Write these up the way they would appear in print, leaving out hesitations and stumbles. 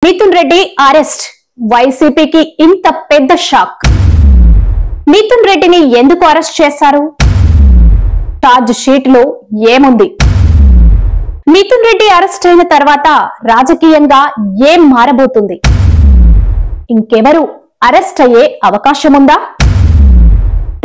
Mithun Reddy arrest వైసీపీకి ఇంత పెద్ద షాక్. మిథున్ రెడ్డిని ఎందుకు అరెస్ట్ చేశారు? ఛార్జ్ షీట్ లో ఏముంది? మిథున్ రెడ్డి అరెస్ట్ అయిన తర్వాత రాజకీయంగా ఏం మారబోతుంది? ఇంకెవరు అరెస్ట్ అయ్యే అవకాశం ఉందా?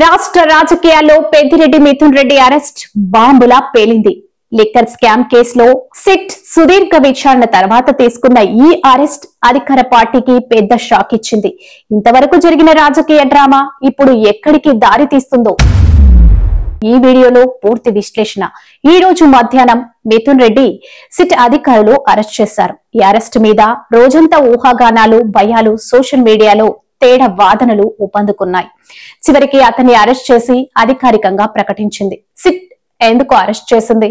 రాష్ట్ర రాజకీయాల్లో పెద్దిరెడ్డి మిథున్ రెడ్డి అరెస్ట్ బాంబులా పేలింది. లిక్కర్ స్కామ్ కేసులో సిట్ సుదీర్ఘ విచారణ తర్వాత తీసుకున్న ఈ అరెస్ట్ అధికార పార్టీకి పెద్ద షాక్ ఇచ్చింది. ఇంతవరకు జరిగిన రాజకీయ డ్రామా ఇప్పుడు ఎక్కడికి దారి తీస్తుందో ఈ వీడియోలో పూర్తి విశ్లేషణ. ఈ రోజు మధ్యాహ్నం మిథున్ రెడ్డి సిట్ అధికారులు అరెస్ట్ చేశారు. ఈ అరెస్ట్ మీద రోజంతా ఊహాగానాలు, భయాలు, సోషల్ మీడియాలో తేడా వాదనలు ఊపందుకున్నాయి. చివరికి అతన్ని అరెస్ట్ చేసి అధికారికంగా ప్రకటించింది. సిట్ ఎందుకు అరెస్ట్ చేసింది?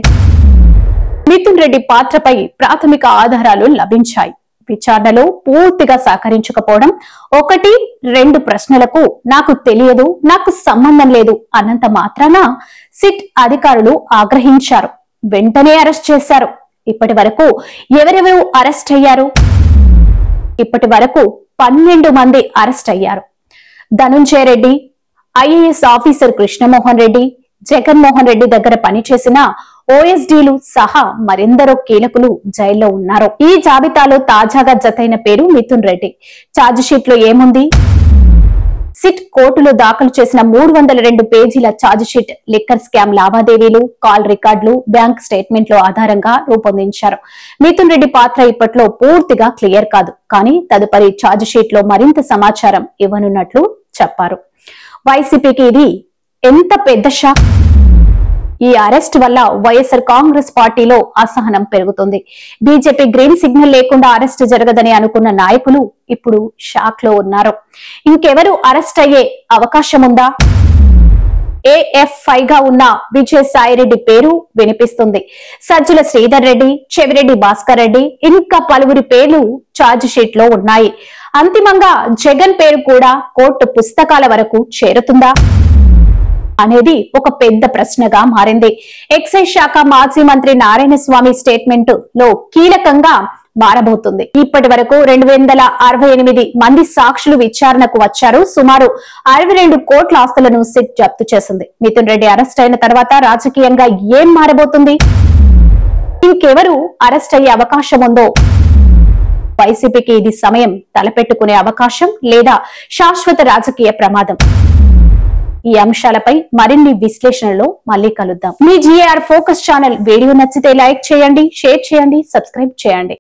మిథున్ రెడ్డి పాత్రపై ప్రాథమిక ఆధారాలు లభించాయి. విచారణలో పూర్తిగా సహకరించకపోవడం, 1-2 ప్రశ్నలకు నాకు తెలియదు, నాకు సంబంధం లేదు అన్నంత మాత్రాన సిట్ అధికారులు ఆగ్రహించారు. వెంటనే అరెస్ట్ చేశారు. ఇప్పటి వరకు ఎవరెవరు అరెస్ట్ అయ్యారు? ఇప్పటి వరకు 12 మంది అరెస్ట్ అయ్యారు. ధనుంజయ రెడ్డి, ఐఏఎస్ ఆఫీసర్ కృష్ణమోహన్ రెడ్డి, జగన్మోహన్ రెడ్డి దగ్గర పనిచేసిన ఓఎస్డీలు సహా మరెందరో కీలకులు జైల్లో ఉన్నారు. ఈ జాబితాలో తాజాగా జతైన పేరు మిథున్ రెడ్డి. ఛార్జ్ షీట్ లో ఏముంది? సిట్ కోర్టులో దాఖలు చేసిన 302 పేజీల ఛార్జ్ షీట్ లిక్కర్ స్కామ్ లావాదేవీలు, కాల్ రికార్డులు, బ్యాంక్ స్టేట్మెంట్ల ఆధారంగా రూపొందించారు. మిథున్ రెడ్డి పాత్ర ఇప్పట్లో పూర్తిగా క్లియర్ కాదు, కానీ తదుపరి ఛార్జ్ షీట్ లో మరింత సమాచారం ఇవ్వనున్నట్లు చెప్పారు. వైసీపీకి ఇది ఎంత పెద్ద షాక్! ఈ అరెస్ట్ వల్ల వైఎస్ఆర్ కాంగ్రెస్ పార్టీలో అసహనం పెరుగుతుంది. బీజేపీ గ్రీన్ సిగ్నల్ లేకుండా అరెస్ట్ జరగదని అనుకున్న నాయకులు ఇప్పుడు షాక్ లో ఉన్నారు. ఇంకెవరు అరెస్ట్ అయ్యే అవకాశం ఉందా? AFI గా ఉన్న విజయసాయిరెడ్డి పేరు వినిపిస్తుంది. సజ్జల శ్రీధర్ రెడ్డి, చెవిరెడ్డి భాస్కర్ రెడ్డి, ఇంకా పలువురి పేర్లు ఛార్జ్ షీట్ లో ఉన్నాయి. అంతిమంగా జగన్ పేరు కూడా కోర్టు పుస్తకాల వరకు చేరుతుందా అనేది ఒక పెద్ద ప్రశ్నగా మారింది. ఎక్సైజ్ శాఖ మాజీ మంత్రి నారాయణ స్వామి స్టేట్మెంట్ లో కీలకంగా మారబోతుంది. ఇప్పటి వరకు 268 మంది సాక్షులు విచారణకు వచ్చారు. సుమారు 62 కోట్ల ఆస్తులను సిట్ జప్తు చేసింది. మిథున్ రెడ్డి అరెస్ట్ అయిన తర్వాత రాజకీయంగా ఏం మారబోతుంది? ఇంకెవరు అరెస్ట్ అయ్యే అవకాశం ఉందో? వైసీపీకి ఇది సమయం తలపెట్టుకునే అవకాశం లేదా శాశ్వత రాజకీయ ప్రమాదం? ఈ అంశాలపై మరిన్ని విశ్లేషణలో మళ్ళీ కలుద్దాం. మీ GAR ఫోకస్ ఛానల్ వీడియో నచ్చితే లైక్ చేయండి, షేర్ చేయండి, సబ్స్క్రైబ్ చేయండి.